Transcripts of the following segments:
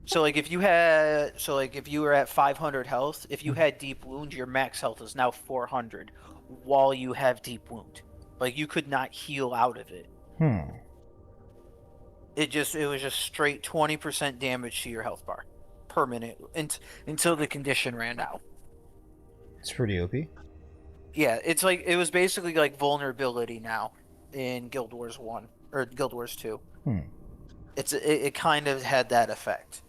So like if you were at 500 health, if you had deep wound, your max health is now 400 while you have deep wound. Like you could not heal out of it. Hmm. It was just straight 20% damage to your health bar per minute until the condition ran out. It's pretty OP. Yeah, it's like it was basically like vulnerability now in Guild Wars 1 or Guild Wars 2. Hmm. It kind of had that effect.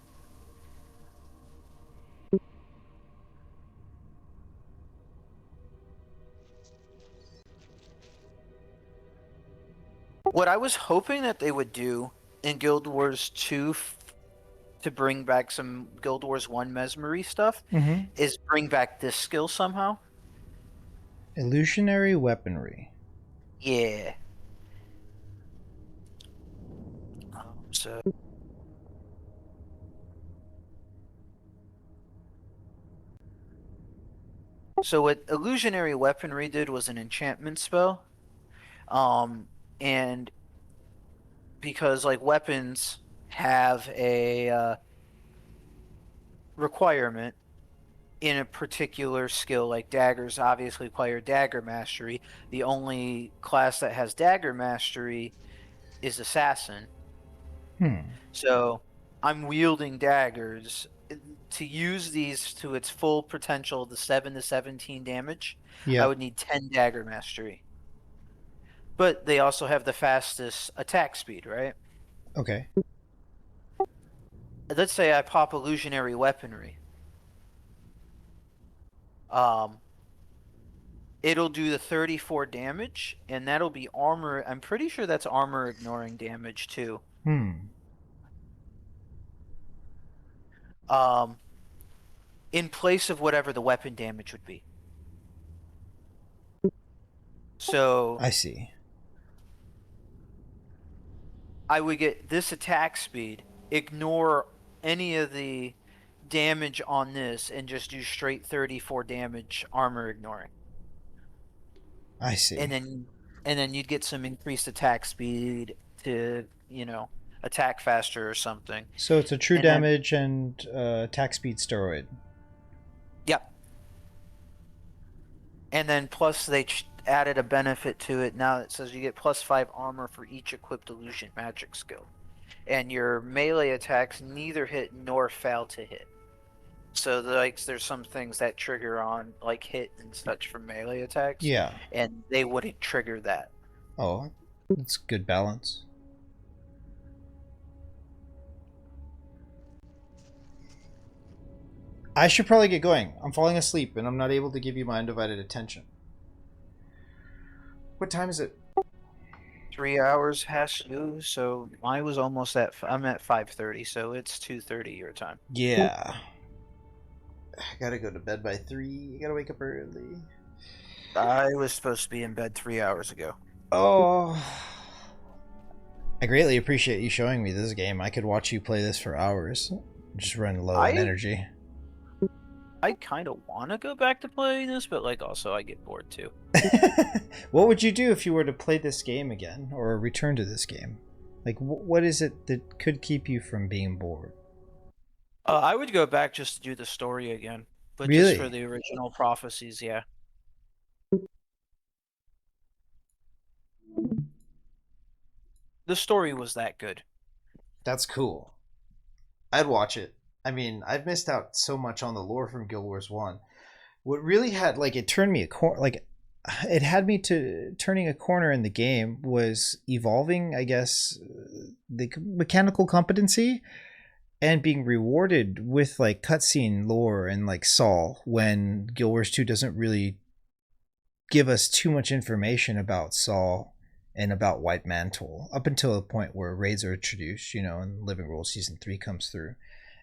What I was hoping that they would do in Guild Wars 2 to bring back some Guild Wars 1 Mesmery stuff Mm-hmm. is bring back this skill somehow. Illusionary weaponry. Yeah. So what illusionary weaponry did was an enchantment spell. Um and because like weapons have a requirement in a particular skill, like daggers obviously require dagger mastery. The only class that has dagger mastery is assassin. Hmm. So I'm wielding daggers. To use these to its full potential, the 7 to 17 damage, I Yep. would need 10 dagger mastery. But they also have the fastest attack speed, right? Okay. Let's say I pop illusionary weaponry. Um, it'll do the 34 damage, and that'll be armor. I'm pretty sure that's armor ignoring damage too. Hmm. Um, in place of whatever the weapon damage would be. So I see. I would get this attack speed, ignore any of the damage on this, and just do straight 34 damage armor ignoring. I And see. then you'd get some increased attack speed to, attack faster or something. So it's a true And then damage and attack speed steroid. yep. And then plus they added a benefit to it. Now it says you get +5 armor for each equipped illusion magic skill. And your melee attacks neither hit nor fail to hit. So like there's some things that trigger on like hit and such from melee attacks, Yeah. and they wouldn't trigger that. Oh, that's good balance. I should probably get going. I'm falling asleep and I'm not able to give you my undivided attention. What time is it? 3 hours has to, so I was almost at. I'm at 5:30, so it's 2:30 your time. Yeah. I gotta go to bed by 3. I gotta wake up early. I was supposed to be in bed 3 hours ago. Oh. I greatly appreciate you showing me this game. I could watch you play this for hours. Just run low on I energy. I kind of want to go back to playing this, but like also I get bored too. What would you do if you were to play this game again or return to this game? Like, what is it that could keep you from being bored? I would go back just to do the story again, but just for Really? the original prophecies, yeah. The story was that good. That's cool. I'd watch it. I mean, I've missed out so much on the lore from Guild Wars 1. What really had, like, it turned me a corner, like, it had me to turning a corner in the game was evolving, I guess, the mechanical competency and being rewarded with like cutscene lore and like Saul when Guild Wars 2 doesn't really give us too much information about Saul and about White Mantle up until the point where raids are introduced, and Living World Season 3 comes through.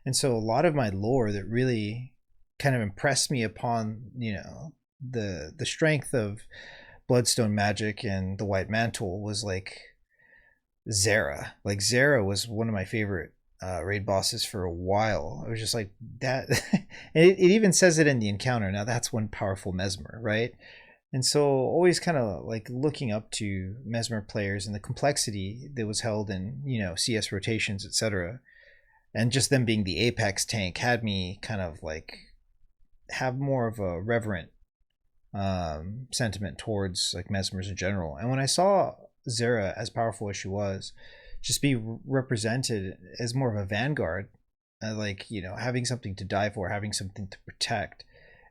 And so a lot of my lore that really kind of impressed me upon, the strength of Bloodstone magic and the White Mantle was like Zera. Like Zera was one of my favorite raid bosses for a while. I was just like that, and it even says it in the encounter. Now that's one powerful Mesmer, right? And so always kind of like looking up to Mesmer players and the complexity that was held in CS rotations, etc. And just them being the apex tank had me kind of like have more of a reverent sentiment towards like Mesmers in general. And when I saw Zera, as powerful as she was, just be represented as more of a vanguard, like, you know, having something to die for, having something to protect,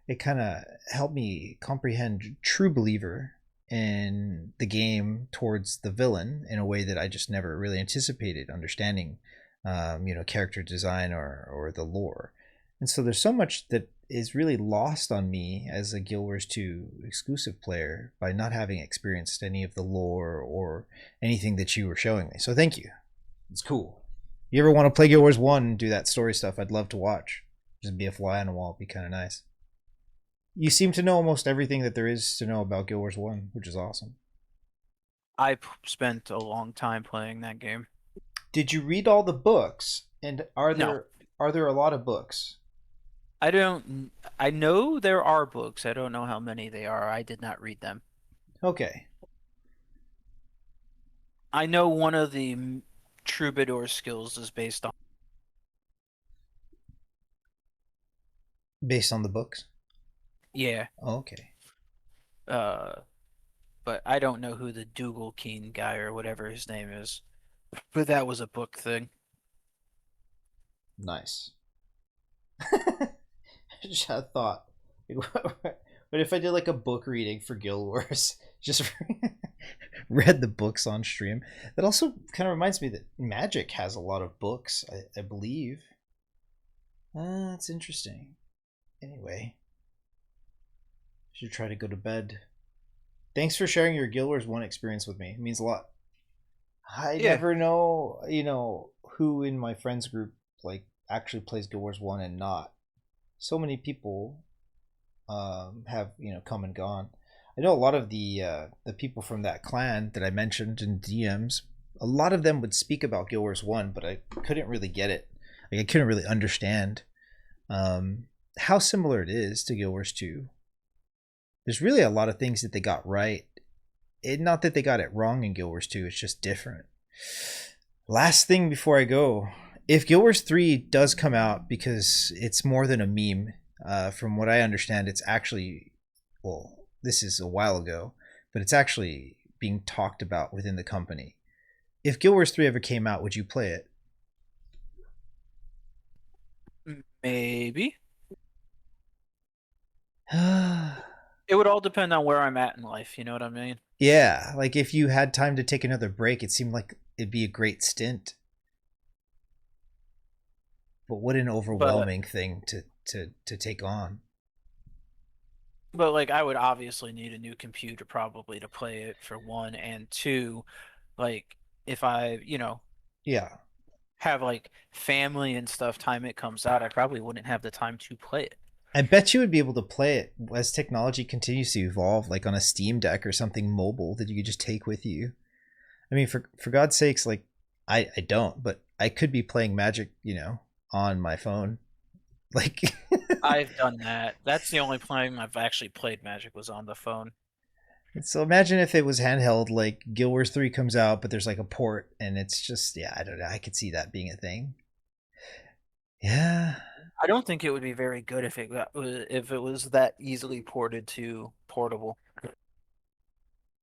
it kind of helped me comprehend true believer in the game towards the villain in a way that I just never really anticipated understanding, you know, character design or the lore. And so there's so much that is really lost on me as a Guild Wars 2 exclusive player by not having experienced any of the lore or anything that you were showing me. So thank you. It's cool. You ever want to play Guild Wars 1 and do that story stuff, I'd love to watch. Just be a fly on the wall, be kind of nice. You seem to know almost everything that there is to know about Guild Wars 1, which is awesome. I spent a long time playing that game. Did you read all the books? And No, are there a lot of books? I don't. I know there are books. I don't know how many they are. I did not read them. Okay. I know one of the troubadour skills is based on. Based on the books? Yeah. Okay. Uh, but I don't know who the Dougal Keen guy or whatever his name is. But that was a book thing. Nice. Just had a thought. But if I did like a book reading for Guild Wars, just read the books on stream, that also kind of reminds me that Magic has a lot of books, I believe. That's interesting. Anyway, should try to go to bed. Thanks for sharing your Guild Wars 1 experience with me. It means a lot. I Yeah. never know, you know, who in my friends group like actually plays Guild Wars 1 and not. So many people have, you know, come and gone. I know a lot of the people from that clan that I mentioned in DMs. A lot of them would speak about Guild Wars 1, but I couldn't really get it. Like I couldn't really understand how similar it is to Guild Wars 2. There's really a lot of things that they got right. Not that they got it wrong in Guild Wars 2, it's just different. Last thing before I go, if Guild Wars 3 does come out, because it's more than a meme, from what I understand, it's actually, well, this is a while ago, but it's actually being talked about within the company. If Guild Wars 3 ever came out, would you play it? Maybe. Yeah, It would all depend on where I'm at in life. You know what I mean? like if you had time to take another break, it seemed like it'd be a great stint. But what an But overwhelming thing to take on. but like I would obviously need a new computer probably to play it for one and two. Like if I, Yeah. have like family and stuff time it comes out, I probably wouldn't have the time to play it. I bet you would be able to play it as technology continues to evolve, like on a Steam Deck or something mobile that you could just take with you. I mean, for God's sakes, like I don't, but I could be playing Magic, you know, on my phone. Like, I've done that. That's the only time I've actually played Magic was on the phone. so imagine if it was handheld, like Guild Wars 3 comes out, but there's like a port, and it's just, yeah, I don't know. I could see that being a thing. Yeah, I don't think it would be very good if it was that easily ported to portable.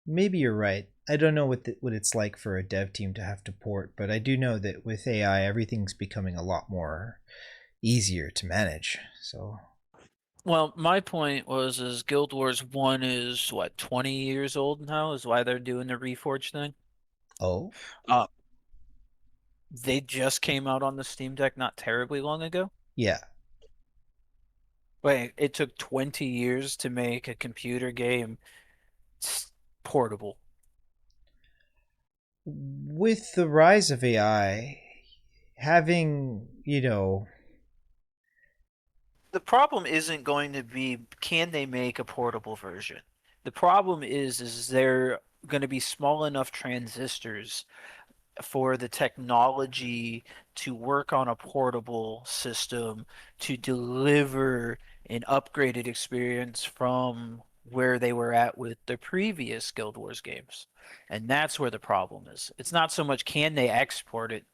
maybe you're right. I don't know what it's like for a dev team to have to port, but I do know that with AI, everything's becoming a lot more easier to manage. So, Well, my point was is Guild Wars 1 is what, 20 years old now is why they're doing the Reforged thing. oh, Uh they just came out on the Steam Deck not terribly long ago. yeah. Wait, it took 20 years to make a computer game portable. With the rise of AI, having, you know, The problem isn't going to be can they make a portable version? The problem is there going to be small enough transistors for the technology to work on a portable system to deliver an upgraded experience from where they were at with the previous Guild Wars games. And that's where the problem is. It's not so much can they export it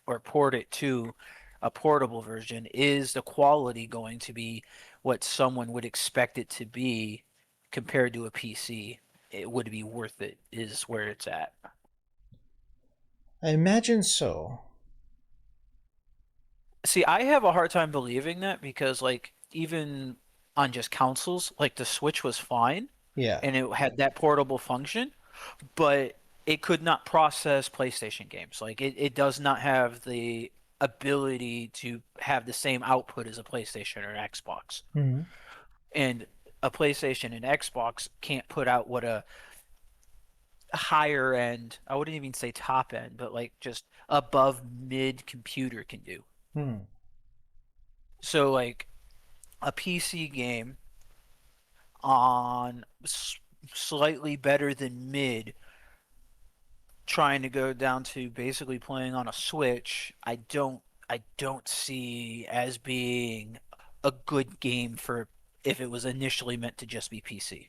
or port it to a portable version, is the quality going to be what someone would expect it to be compared to a PC? It would be worth it, is where it's at. I imagine so. See, I have a hard time believing that because, like, even on just consoles, like the Switch was fine Yeah. and it had that portable function, but it could not process PlayStation games. Like, it does not have the ability to have the same output as a PlayStation or Xbox. Mm-hmm. And a PlayStation and Xbox can't put out what a higher end, I wouldn't even say top end, but like just above mid computer can do. Hmm. So, like, a PC game on slightly better than mid, trying to go down to basically playing on a Switch, I don't see as being a good game for if it was initially meant to just be PC.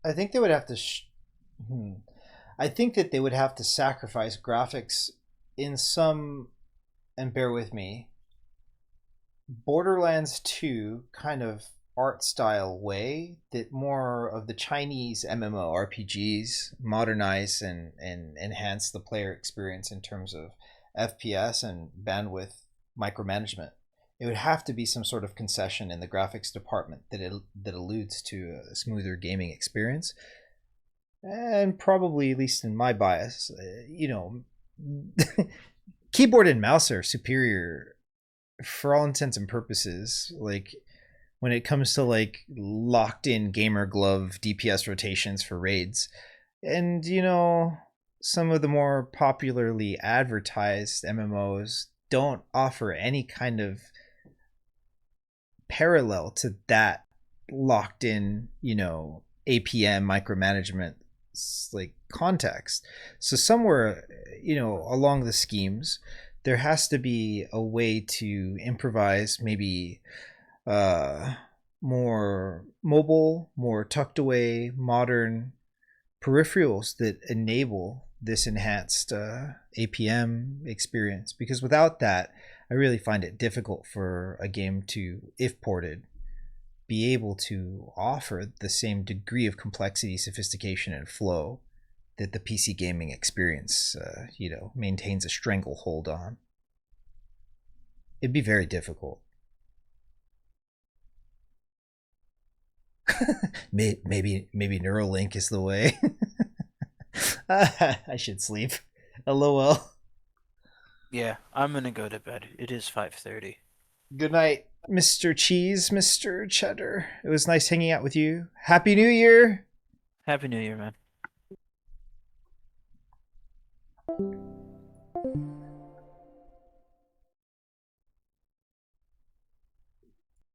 I think they would have to. Hmm. I think that they would have to sacrifice graphics in some, and bear with me, Borderlands 2 kind of art style way that more of the Chinese MMORPGs modernize and enhance the player experience in terms of FPS and bandwidth micromanagement. It would have to be some sort of concession in the graphics department that alludes to a smoother gaming experience. And probably, at least in my bias, keyboard and mouse are superior for all intents and purposes. Like when it comes to like locked in gamer glove DPS rotations for raids, and some of the more popularly advertised MMOs don't offer any kind of parallel to that locked in APM micromanagement like context. So somewhere along the schemes there has to be a way to improvise, maybe uh more mobile, more tucked away modern peripherals that enable this enhanced APM experience, because without that I really find it difficult for a game to, if ported, be able to offer the same degree of complexity, sophistication, and flow that the PC gaming experience, maintains a stranglehold on. It'd be very difficult. Maybe Neuralink is the way. I should sleep. LOL. Yeah, I'm gonna go to bed. It is 5:30. Good night, Mr. Cheese, Mr. Cheddar. It was nice hanging out with you. Happy New Year. Happy New Year, man.